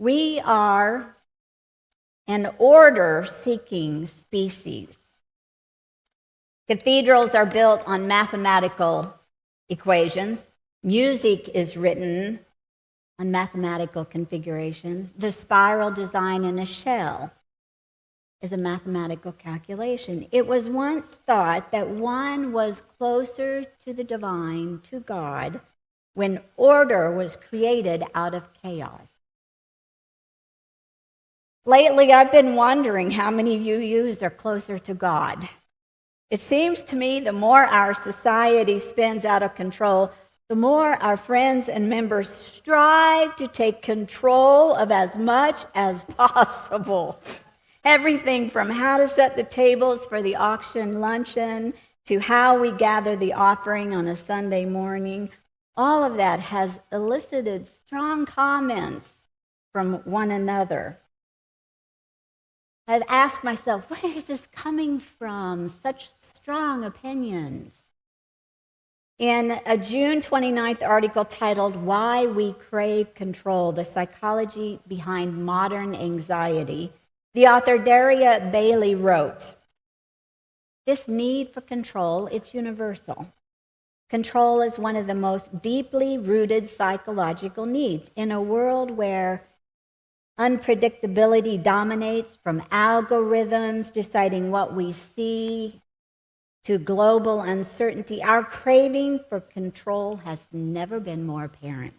We are an order-seeking species. Cathedrals are built on mathematical equations. Music is written on mathematical configurations. The spiral design in a shell is a mathematical calculation. It was once thought that one was closer to the divine, to God, when order was created out of chaos. Lately, I've been wondering how many UUs are closer to God. It seems to me the more our society spins out of control, the more our friends and members strive to take control of as much as possible. Everything from how to set the tables for the auction luncheon to how we gather the offering on a Sunday morning, all of that has elicited strong comments from one another. I've asked myself, where is this coming from? Such strong opinions. In a June 29th article titled, Why We Crave Control, the Psychology Behind Modern Anxiety, the author Daria Bailey wrote, this need for control, it's universal. Control is one of the most deeply rooted psychological needs. In a world where unpredictability dominates, from algorithms deciding what we see to global uncertainty, our craving for control has never been more apparent.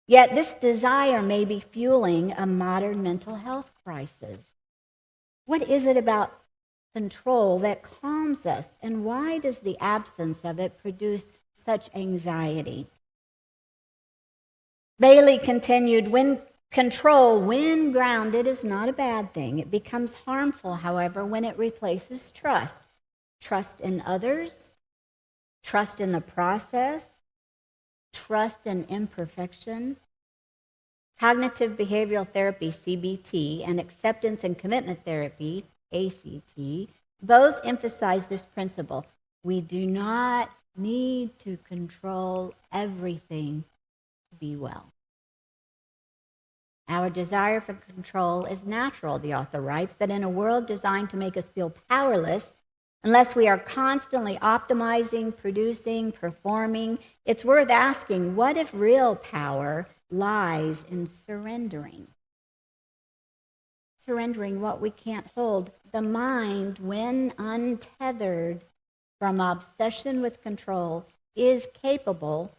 Yet this desire may be fueling a modern mental health crisis. What is it about control that calms us, and why does the absence of it produce such anxiety? Bailey continued, when grounded, is not a bad thing. It becomes harmful, however, when it replaces trust. Trust in others, trust in the process, trust in imperfection. Cognitive behavioral therapy, CBT, and acceptance and commitment therapy, ACT, both emphasize this principle. We do not need to control everything to be well. Our desire for control is natural, the author writes, but in a world designed to make us feel powerless, unless we are constantly optimizing, producing, performing, it's worth asking, what if real power lies in surrendering? Surrendering what we can't hold. The mind, when untethered from obsession with control, is capable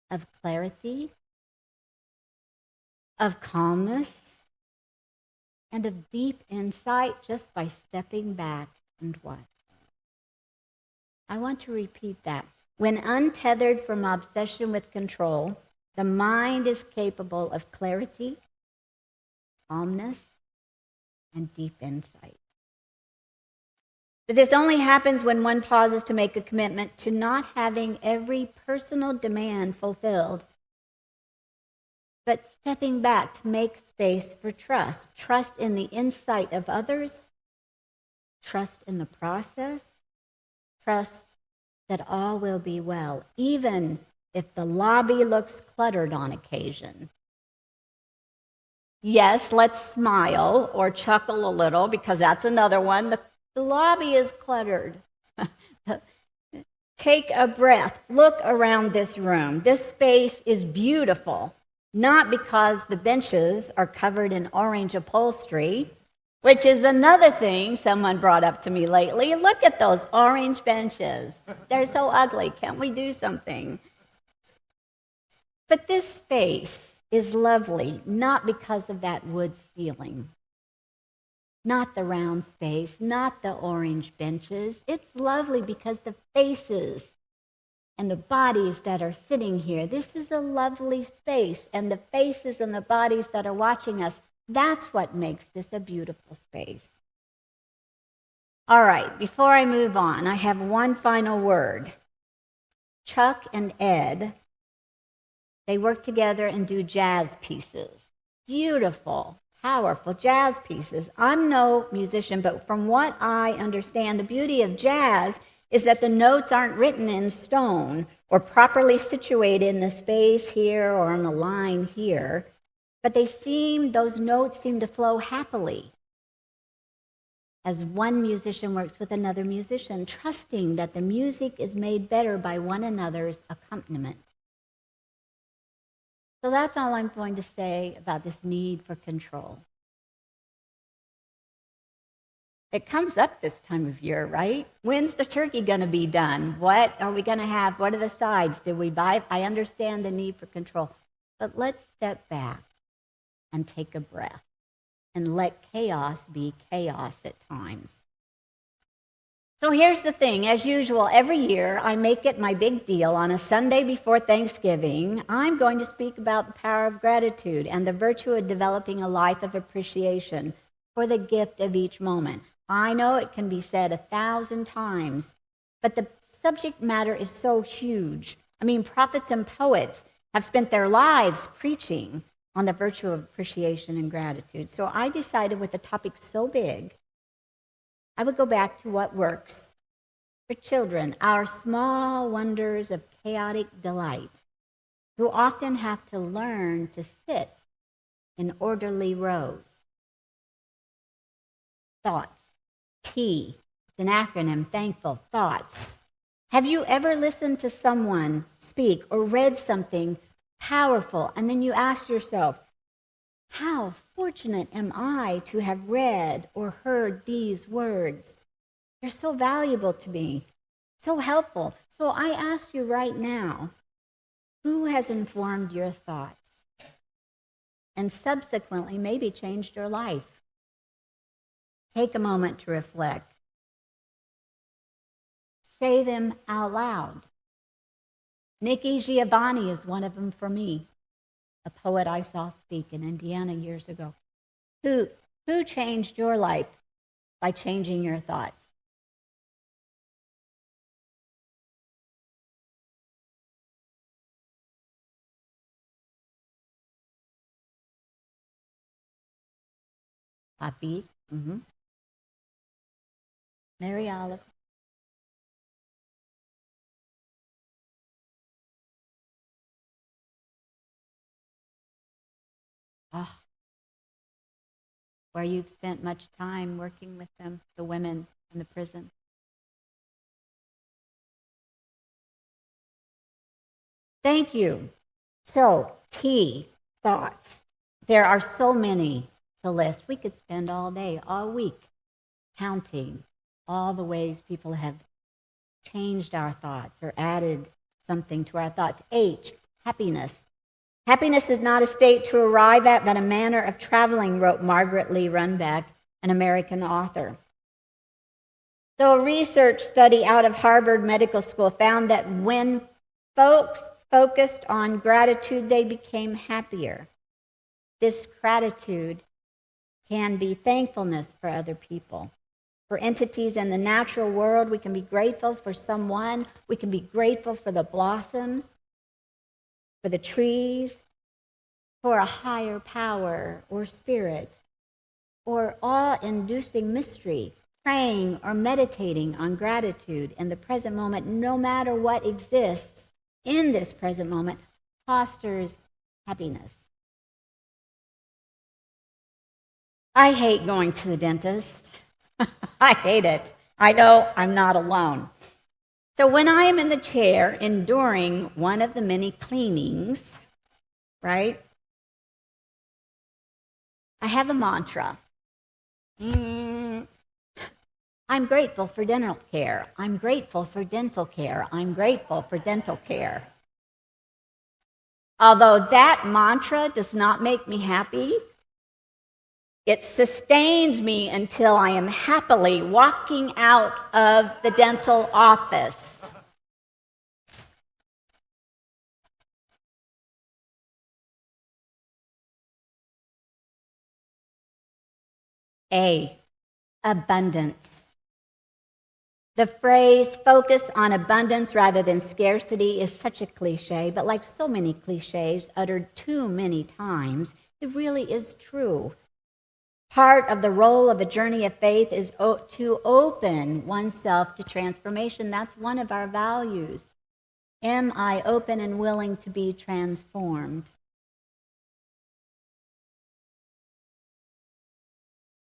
of clarity, of calmness, and of deep insight just by stepping back and watching. I want to repeat that. When untethered from obsession with control, the mind is capable of clarity, calmness, and deep insight. But this only happens when one pauses to make a commitment to not having every personal demand fulfilled, but stepping back to make space for trust. Trust in the insight of others, trust in the process, trust that all will be well, even if the lobby looks cluttered on occasion. Yes, let's smile or chuckle a little, because that's another one. The lobby is cluttered. Take a breath. Look around this room. This space is beautiful, not because the benches are covered in orange upholstery, which is another thing someone brought up to me lately. Look at those orange benches. They're so ugly. Can't we do something? But this space is lovely, not because of that wood ceiling, not the round space, not the orange benches. It's lovely because the faces and the bodies that are sitting here, this is a lovely space, and the faces and the bodies that are watching us, that's what makes this a beautiful space. All right, before I move on, I have one final word. Chuck and Ed, they work together and do jazz pieces. Beautiful, powerful jazz pieces. I'm no musician, but from what I understand, the beauty of jazz is that the notes aren't written in stone or properly situated in the space here or on the line here. But those notes seem to flow happily as one musician works with another musician, trusting that the music is made better by one another's accompaniment. So that's all I'm going to say about this need for control. It comes up this time of year, right? When's the turkey going to be done? What are we going to have? What are the sides? Did we buy? I understand the need for control. But let's step back and take a breath and let chaos be chaos at times. So here's the thing. As usual, every year I make it my big deal on a Sunday before Thanksgiving. I'm going to speak about the power of gratitude and the virtue of developing a life of appreciation for the gift of each moment. I know it can be said 1,000 times, but the subject matter is so huge. I mean, prophets and poets have spent their lives preaching on the virtue of appreciation and gratitude. So I decided with a topic so big, I would go back to what works for children, our small wonders of chaotic delight, who often have to learn to sit in orderly rows. Thoughts. T. It's an acronym, thankful, thoughts. Have you ever listened to someone speak or read something powerful, and then you ask yourself, how fortunate am I to have read or heard these words? They're so valuable to me, so helpful. So I ask you right now, who has informed your thoughts and subsequently maybe changed your life? Take a moment to reflect. Say them out loud. Nikki Giovanni is one of them for me, a poet I saw speak in Indiana years ago. Who changed your life by changing your thoughts? Poppy. Mary Olive. Oh, where you've spent much time working with them, the women in the prison. Thank you. So, T, thoughts. There are so many to list. We could spend all day, all week, counting all the ways people have changed our thoughts or added something to our thoughts. H, happiness. Happiness is not a state to arrive at, but a manner of traveling, wrote Margaret Lee Runbeck, an American author. So a research study out of Harvard Medical School found that when folks focused on gratitude, they became happier. This gratitude can be thankfulness for other people. For entities in the natural world, we can be grateful for someone. We can be grateful for the blossoms, for the trees, for a higher power or spirit, or awe-inducing mystery, praying or meditating on gratitude in the present moment, no matter what exists in this present moment, fosters happiness. I hate going to the dentist. I hate it. I know I'm not alone. So when I am in the chair enduring one of the many cleanings, right, I have a mantra. I'm grateful for dental care. I'm grateful for dental care. I'm grateful for dental care. Although that mantra does not make me happy, it sustains me until I am happily walking out of the dental office. A, abundance. The phrase focus on abundance rather than scarcity is such a cliche, but like so many cliches uttered too many times, it really is true. Part of the role of a journey of faith is to open oneself to transformation. That's one of our values. Am I open and willing to be transformed?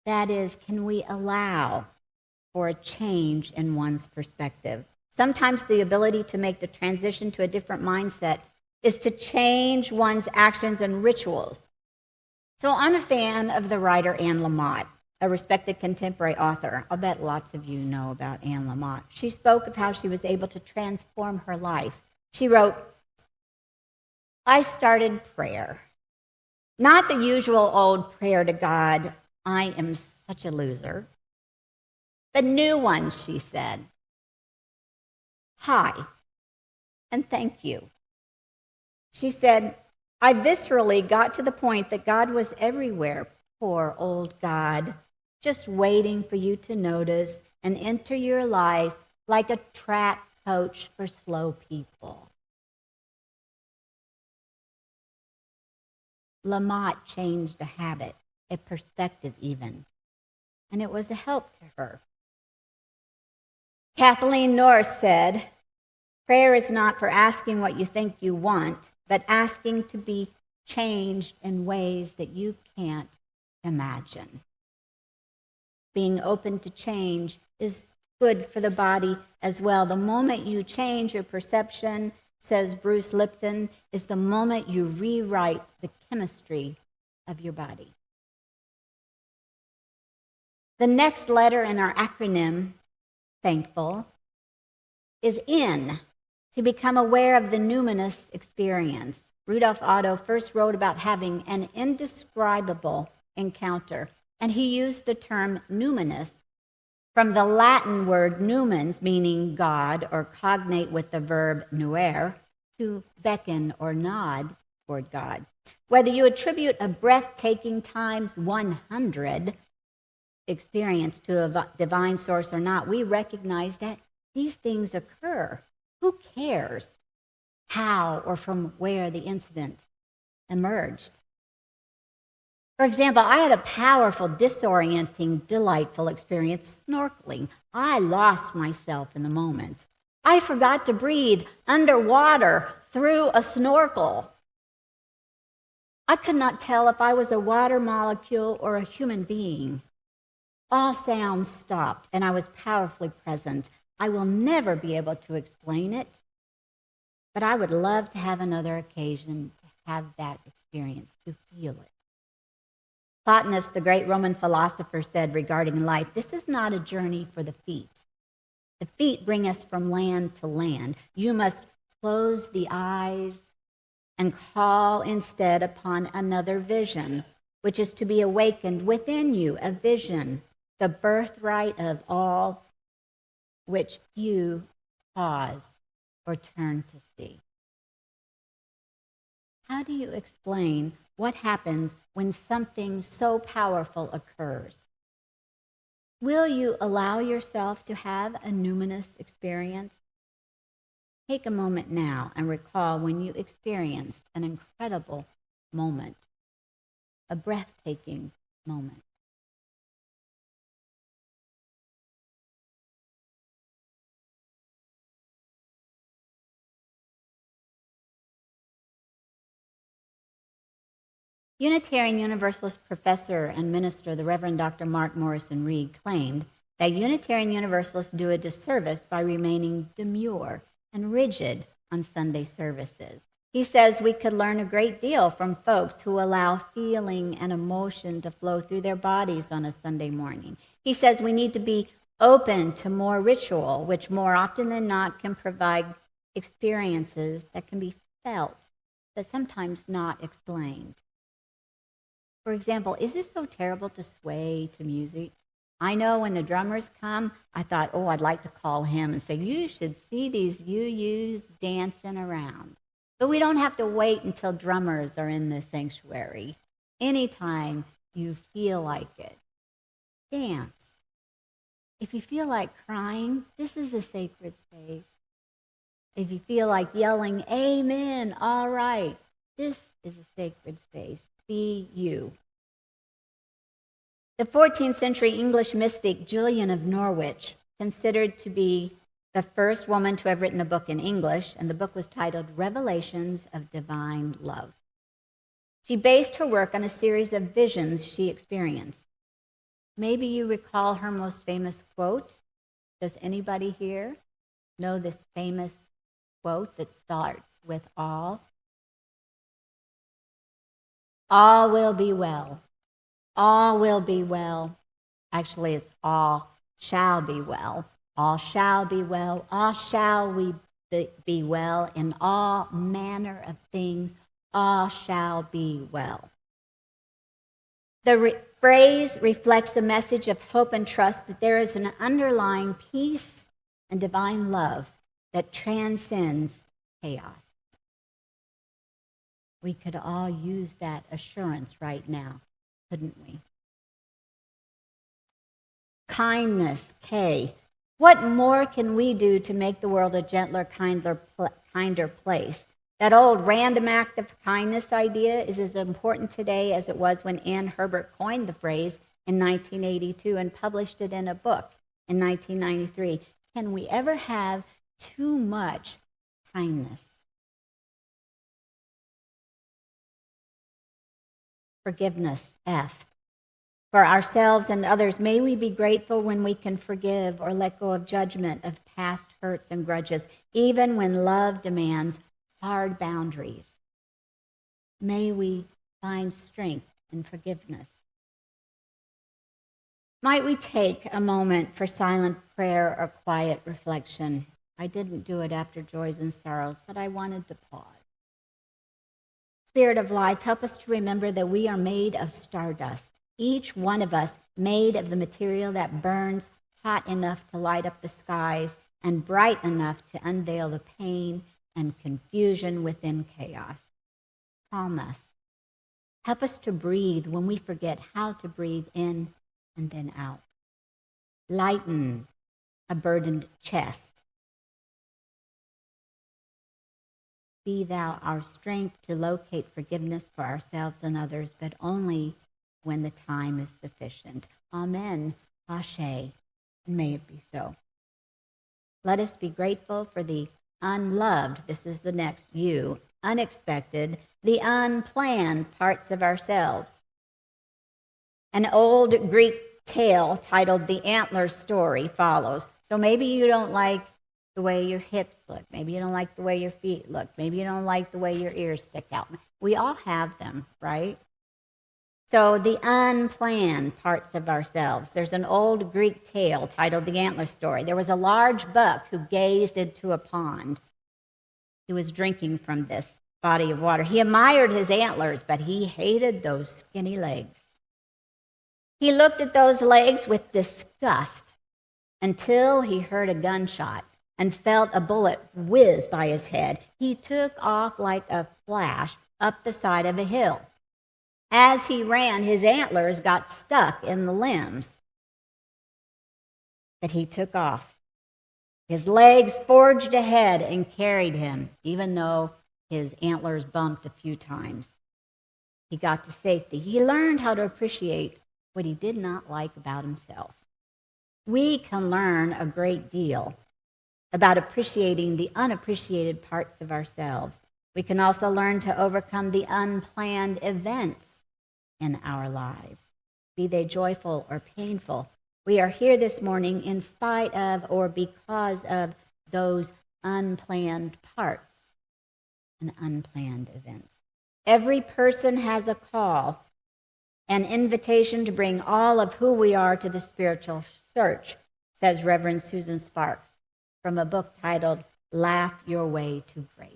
That is, can we allow for a change in one's perspective? Sometimes the ability to make the transition to a different mindset is to change one's actions and rituals. So I'm a fan of the writer Anne Lamott, a respected contemporary author. I'll bet lots of you know about Anne Lamott. She spoke of how she was able to transform her life. She wrote, "I started prayer. Not the usual old prayer to God, I am such a loser. The new one," she said. "Hi, and thank you." She said, "I viscerally got to the point that God was everywhere, poor old God, just waiting for you to notice and enter your life like a track coach for slow people." Lamott changed a habit, a perspective even, and it was a help to her. Kathleen Norris said, "Prayer is not for asking what you think you want, but asking to be changed in ways that you can't imagine." Being open to change is good for the body as well. The moment you change your perception, says Bruce Lipton, is the moment you rewrite the chemistry of your body. The next letter in our acronym, thankful, is N, to become aware of the numinous experience. Rudolf Otto first wrote about having an indescribable encounter, and he used the term numinous from the Latin word numens, meaning God, or cognate with the verb nuere, to beckon or nod toward God. Whether you attribute a breathtaking times 100 experience to a divine source or not, we recognize that these things occur. Who cares how or from where the incident emerged? For example, I had a powerful, disorienting, delightful experience snorkeling. I lost myself in the moment. I forgot to breathe underwater through a snorkel. I could not tell if I was a water molecule or a human being. All sounds stopped, and I was powerfully present. I will never be able to explain it, but I would love to have another occasion to have that experience, to feel it. Plotinus, the great Roman philosopher, said regarding life, "This is not a journey for the feet. The feet bring us from land to land. You must close the eyes and call instead upon another vision, which is to be awakened within you, a vision, the birthright of all which few pause or turn to see." How do you explain what happens when something so powerful occurs? Will you allow yourself to have a numinous experience? Take a moment now and recall when you experienced an incredible moment, a breathtaking moment. Unitarian Universalist professor and minister, the Reverend Dr. Mark Morrison Reed, claimed that Unitarian Universalists do a disservice by remaining demure and rigid on Sunday services. He says we could learn a great deal from folks who allow feeling and emotion to flow through their bodies on a Sunday morning. He says we need to be open to more ritual, which more often than not can provide experiences that can be felt, but sometimes not explained. For example, is it so terrible to sway to music? I know when the drummers come, I thought, oh, I'd like to call him and say, you should see these UUs dancing around. But we don't have to wait until drummers are in the sanctuary. Anytime you feel like it, dance. If you feel like crying, this is a sacred space. If you feel like yelling, amen, all right, this is a sacred space. Be you. The 14th century English mystic Julian of Norwich, considered to be the first woman to have written a book in English, and the book was titled Revelations of Divine Love. She based her work on a series of visions she experienced. Maybe you recall her most famous quote. Does anybody here know this famous quote that starts with all? All will be well. All will be well. Actually, it's all shall be well. All shall be well. All shall we be well. In all manner of things, all shall be well. The phrase reflects a message of hope and trust that there is an underlying peace and divine love that transcends chaos. We could all use that assurance right now, couldn't we? Kindness, K. What more can we do to make the world a gentler, kinder place? That old random act of kindness idea is as important today as it was when Ann Herbert coined the phrase in 1982 and published it in a book in 1993. Can we ever have too much kindness? Forgiveness, F. For ourselves and others, may we be grateful when we can forgive or let go of judgment of past hurts and grudges, even when love demands hard boundaries. May we find strength in forgiveness. Might we take a moment for silent prayer or quiet reflection? I didn't do it after joys and sorrows, but I wanted to pause. Spirit of life, help us to remember that we are made of stardust. Each one of us made of the material that burns hot enough to light up the skies and bright enough to unveil the pain and confusion within chaos. Calm us. Help us to breathe when we forget how to breathe in and then out. Lighten a burdened chest. Be thou our strength to locate forgiveness for ourselves and others, but only when the time is sufficient. Amen. Ashe. And may it be so. Let us be grateful for the unloved, this is the next view, unexpected, the unplanned parts of ourselves. An old Greek tale titled The Antler Story follows. So maybe you don't like the way your hips look. Maybe you don't like the way your feet look. Maybe you don't like the way your ears stick out. We all have them, right? So the unplanned parts of ourselves. There's an old Greek tale titled The Antler Story. There was a large buck who gazed into a pond. He was drinking from this body of water. He admired his antlers, but he hated those skinny legs. He looked at those legs with disgust until he heard a gunshot and felt a bullet whiz by his head. He took off like a flash up the side of a hill. As he ran, his antlers got stuck in the limbs. But he took off. His legs forged ahead and carried him, even though his antlers bumped a few times. He got to safety. He learned how to appreciate what he did not like about himself. We can learn a great deal about appreciating the unappreciated parts of ourselves. We can also learn to overcome the unplanned events in our lives, be they joyful or painful. We are here this morning in spite of or because of those unplanned parts and unplanned events. Every person has a call, an invitation to bring all of who we are to the spiritual search, says Reverend Susan Sparks from a book titled Laugh Your Way to Grace.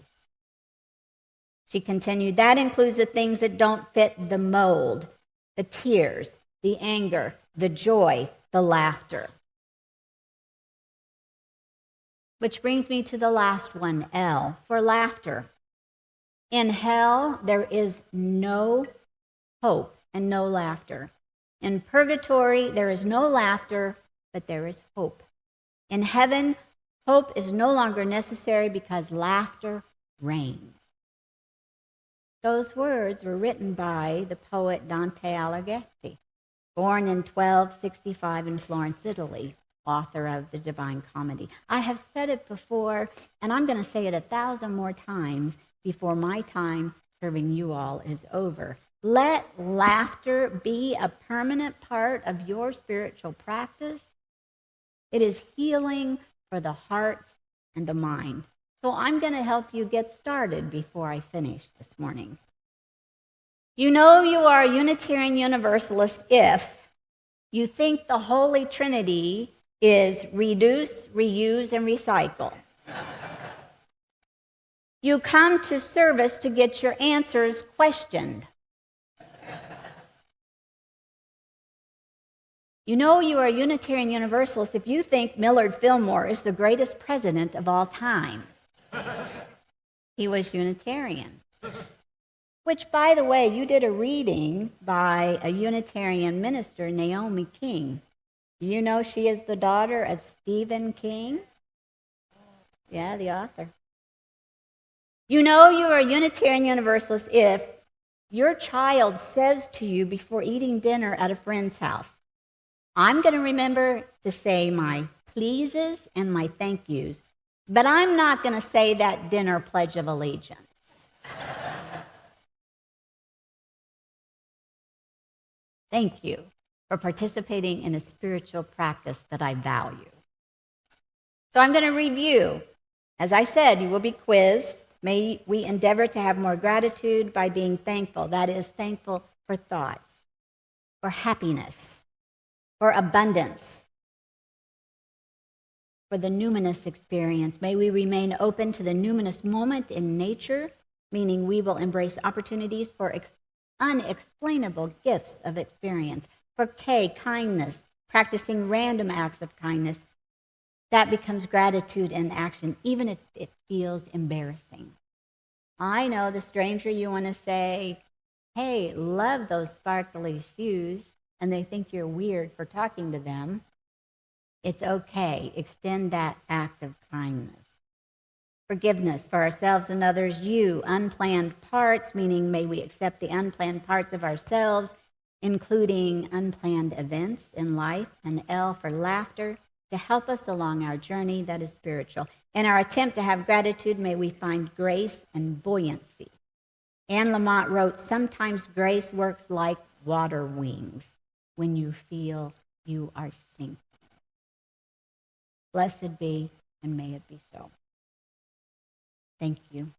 She continued, that includes the things that don't fit the mold, the tears, the anger, the joy, the laughter. Which brings me to the last one, L, for laughter. In hell, there is no hope and no laughter. In purgatory, there is no laughter, but there is hope. In heaven, hope is no longer necessary because laughter reigns. Those words were written by the poet Dante Alighieri, born in 1265 in Florence, Italy, author of the Divine Comedy. I have said it before, and I'm going to say it 1,000 more times before my time serving you all is over. Let laughter be a permanent part of your spiritual practice. It is healing for the heart and the mind. So I'm going to help you get started before I finish this morning. You know you are a Unitarian Universalist if you think the Holy Trinity is reduce, reuse, and recycle. You come to service to get your answers questioned. You know you are a Unitarian Universalist if you think Millard Fillmore is the greatest president of all time. He was Unitarian. Which, by the way, you did a reading by a Unitarian minister, Naomi King. Do you know she is the daughter of Stephen King? Yeah, the author. You know you are a Unitarian Universalist if your child says to you before eating dinner at a friend's house, I'm going to remember to say my pleases and my thank yous, but I'm not going to say that dinner Pledge of Allegiance. Thank you for participating in a spiritual practice that I value. So I'm going to review. As I said, you will be quizzed. May we endeavor to have more gratitude by being thankful. That is, thankful for thoughts, for happiness, for abundance, for the numinous experience. May we remain open to the numinous moment in nature, meaning we will embrace opportunities for unexplainable gifts of experience. For K, kindness, practicing random acts of kindness. That becomes gratitude in action, even if it feels embarrassing. I know the stranger you want to say, hey, love those sparkly shoes, and they think you're weird for talking to them. It's okay. Extend that act of kindness. Forgiveness for ourselves and others. You, unplanned parts, meaning may we accept the unplanned parts of ourselves, including unplanned events in life. And L for laughter, to help us along our journey that is spiritual. In our attempt to have gratitude, may we find grace and buoyancy. Anne Lamott wrote, sometimes grace works like water wings when you feel you are sinking. Blessed be, and may it be so. Thank you.